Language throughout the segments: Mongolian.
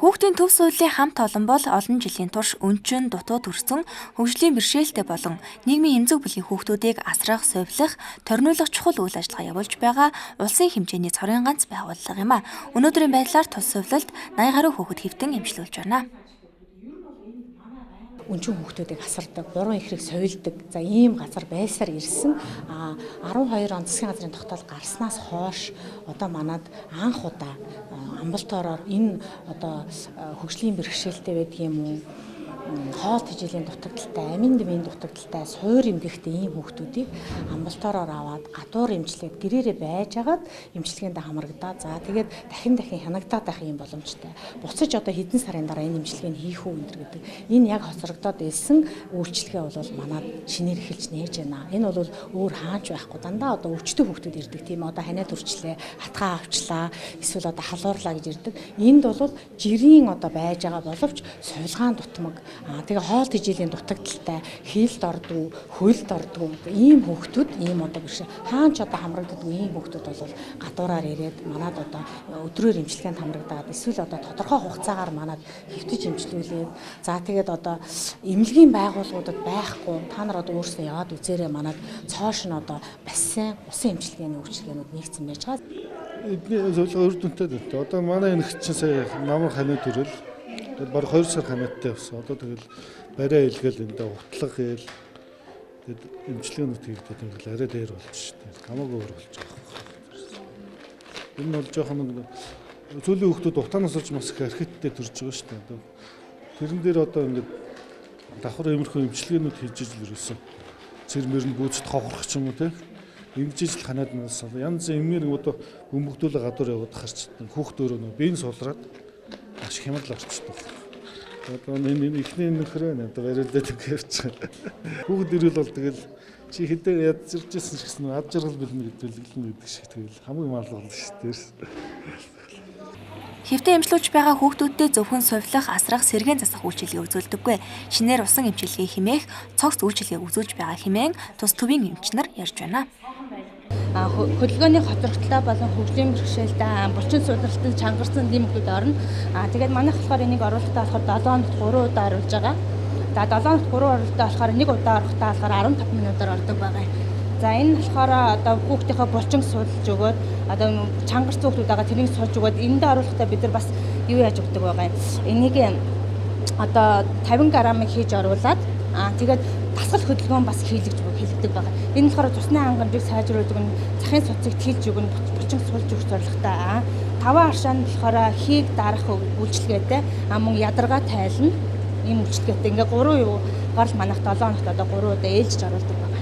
Хүүхдийн төв суудлын хамт олон бол олон жилийн турш өнчин, дутуу төрсөн хөгжлийн бэрхшээлтэй болон нийгмийн эмзэг бүлгийн хүүхдүүдийг асрах, сувилах, торниулах чухал үйл ажиллагаа явуулж байгаа улсын хэмжээний цорын ганц байгууллага юм а. Өнөөдрийн байдлаар тус сувилалд 80 гаруй хүүхэд хэвтэн эмчилүүлж байна. Өнчин хүүхдүүдийг асардаг, буруу ихрийг соёлдог. За ийм газар байсаар ирсэн 12 он засгийн газрын тогтоол гарснаас хойш одоо манад анх удаа амбулатороор энэ одоо хөгжлийн бэрхшээлтэй байдаг юм уу? Хоол тэжээлийн дутагдaltaй, амин дэмийн дутагдaltaй, суур эмгэгтэй ийм хүүхдүүдийг амбулатороор аваад гадуур эмчлээд гэрээрээ байж агаад эмчилгээнд хамрагдаа. За тэгээд дахин хянагдаад байх юм боломжтой. Буцаж одоо хэдэн сарын дараа энэ эмчилгээнд хийх үү энэ гэдэг. Энэ яг хоцрогдоод илсэн үйлчлэгээ бол манад шинээр эхэлж нээж байна. Энэ бол өөр хаач байхгүй. Дандаа одоо өвчтөе хүүхдүүд ирдэг тийм одоо ханиад үрчлээ, хатгаа авчлаа, эсвэл одоо халуурлаа гэж ирдэг. Энд бол жирийн одоо байж байгаа боловч сувилгаан дутмаг тэгээ хоол тэжээлийн дутагдaltaй, хийлд ордгүй, хөлд ордгүй ийм хүүхдүүд ийм одоо биш хаач одоо хамрагддаг ийм хүүхдүүд бол гадуураар ирээд манад одоо өдрөөр эмчилгээнд хамрагдаад эсвэл одоо тодорхой хугацаагаар манад хэвтэж эмчилүүлээд за тэгээд одоо эмнэлгийн байгууллагуудад байхгүй та нар одоо өөрсдөө яваад үзээрэй манад цоош нь одоо бассейн, усан эмчилгээний үйлчилгээнүүд нэгдсэн байж байгаа. Эдний зөвлөгөө үр дүнтэй дээ. Одоо манай энэ чинь сая намар ханиад төрөл баг 2 сар ханиадтай явсан. Одоо тэгэл барай илгээл энэ утлах гээл тэгэд эмчилгээнүүд хийгдээд ингээл арай дээр болж штэ. Хамаагүй өөр болж байгаа. Энэ нь бол жоохон сүүлийн хүүхдүүд утаанаас олж бас их архиттэй төрж байгаа штэ. Одоо тэрэн дээр одоо ингээд давхар эмэрхүү эмчилгээнүүд хийж ижил ирсэн. Цэрмэр нь гүйцэд ховхрох ч юм уу те. Ингэж л ханиаднаас янз эмээр одоо бөмбөгдүүлээ гадуур яваад харчдаг. Хүүхд өөрөө нөө биеийн сулраад аш хямрал орчдөг. Одоо энэ ихний нөхрөө надад барилдаад өгөөч. Хүүхд ирэл бол тэгэл чи хэдээр ядчирч ирсэн ч гэсэн ад жаргал бэлмэ гэдэг шиг тэгэл хамгийн марлал шүү дээ. Хэвтэн эмчлүүлж байгаа хүүхдүүдтэй зөвхөн сувилах, асрах, сэргээн засах үйлчилгээ үзүүлдэггүй. Шинээр усан эмчилгээ хэмээх, цогц үйлчилгээ үзүүлж байгаа хэмээн тус төвийн эмчнэр ярьж байна. Хөдөлгөөний хоцрогдлоо болон хөгжлийн бэрхшээлтэй булчин судлалтанд чангарсан нэмэгдүүд орно. Тэгээд манайх болохоор энийг оруулахдаа болохоор 7 хоногт 3 удаа оруулж байгаа. За 7 хоногт 3 оруулалтаа болохоор 1 удаа орохдоо болохоор 15 минутаар ордог байгаа. За энэ болохоор одоо хүүхдийнхээ булчин судалж өгөөд одоо чангарсан хүүхдүүд байгаа тэрийг суулж өгөөд эндээ оруулахдаа бид нар бас юу яаж өгдөг байгаа юм. Энийг одоо 50 грамыг хийж оруулаад тэгээд дасгал хөдөлгөөн бас хийлэгдэг байгаа. Энэ болохоор цусны хангамжийг сайжруулдаг нь захын судцыг тэлж өгнө, булчин суулж өгөх зорилготой. 5 аршаанд болохоор хийг дарах үйлчилгээтэй мөн ядаргаа тайлна. Ийм үйлчилгээтэй ингээ 3 юугаар л манайх 7 хоногт одоо 3 удаа ээлжиж оруулдаг байгаа.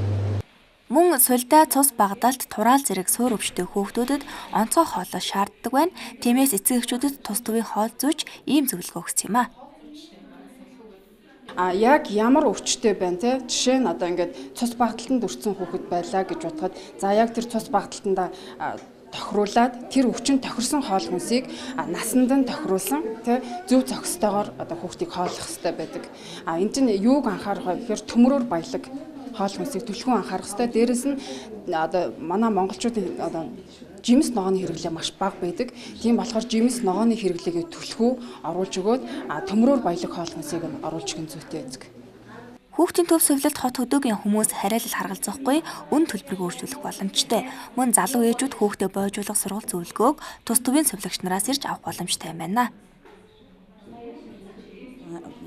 Мөн сулдаа цус багадалт тураал зэрэг суур өвчтөе хүүхдүүдэд онцгой хоолой шаарддаг байна. Тиймээс эцэг эхчүүдэд тус төвийн хоол зүйч ийм зөвлөгөө өгсөн юм а. Яг ямар өвчтэй байна те жишээ нь одоо ингээд цус багталтанд өртсөн хүүхэд байлаа гэж бодоход за яг тэр цус багталтанда тохируулаад тэр өвчин тохирсон хоол хүнсийг насанд нь тохируулсан те зөв зохистойгоор одоо хүүхдийг хооллох хэрэгтэй байдаг. Энд чинь юуг анхаарах вэ гэхээр төмрөөр баялаг хоол хүнсийг түлхүүн анхаарах хэрэгтэй. Дээрэс нь одоо манай монголчуудын одоо жимс ногооны хэрэглээ маш бага байдаг. Тийм болохоор жимс ногооны хэрэглээгээ түлхүү оруулж өгөөд төмрөөр баялаг хоол хүнсийг нь оруулж өгөх зүйтэй эзэг. Хүүхдийн төв сувилалт хот хөдөөгийн хүмүүс хараалал харгалзахгүй үн төлбөрийг өөрчилөх боломжтой. Мөн залуу ээжүүд хүүхдээ бойжуулах сургалт зөвлөгөөг тус төвийн сувилагч нараас ирж авах боломжтой юм байна.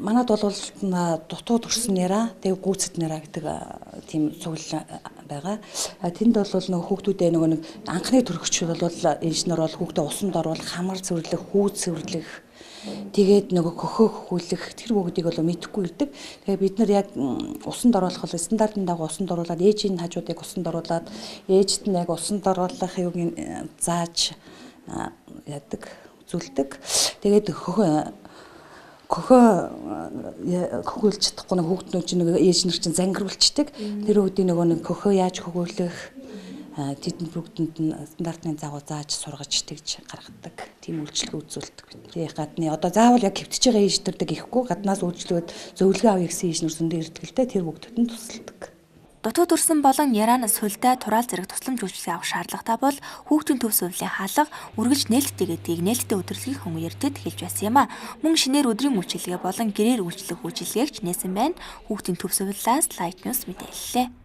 Манад бол дутуу төрсөн яра, тэг гүйцэд нэраа гэдэг тийм цуглал байгаа. Тэнд бол нөгөө хүүхдүүдээ нөгөө нэг анхны төрөгчд бол инженер бол хүүхдээ усанд оруулах, хамар цэвэрлэх, хүүд цэвэрлэх, тэгээд нөгөө көхөө хөхүүлэх тэр бүгдийг бол мэдэхгүй ирдэг. Тэгээ бид нар яг усанд оруулах бол стандартын дагуу усанд оруулаад ээжийн хажуудыг усанд оруулаад ээжт нь яг усанд оруулах юуг зааж яадаг, үзүүлдэг. Тэгээд хөхөөлж чадахгүй нэг хүүхднүүд чинь нэг ээж нар чинь зангируулчдаг. Тэр хүүхдийн нөгөө нэг хөхөө яаж хөгөөлөх тэдэнд бүгдэнд нь стандартны дагуу зааж сургаж тэгж гаргадаг. Тийм үйлчлэг үзүүлдэг. Тэгээ гадны одоо заавал яг хэвтэж байгаа ээжнэрдэг ихгүй гаднаас үйлчлүүд зөвлөгөө авъя гэсэн ээжнэр зөндөө ирдэг л дээ тэр бүгдэд нь тусалдаг. Дутуу төрсөн болон Иран сүлдээ тураал зэрэг тусламж үйлчлэг авах шаардлагатай бол хүүхдийн төв сувлын хаалга үргэлж нээлттэй гэдгийг нээлттэй удирдлагын хүн эрдэд хэлж байсан юм а. Мөн шинээр өдрийн үйлчилгээ болон гэрээр үйлчлэх үйлчилгээгч нээсэн байна. Хүүхдийн төв сувлаас Light News мэдээллээ.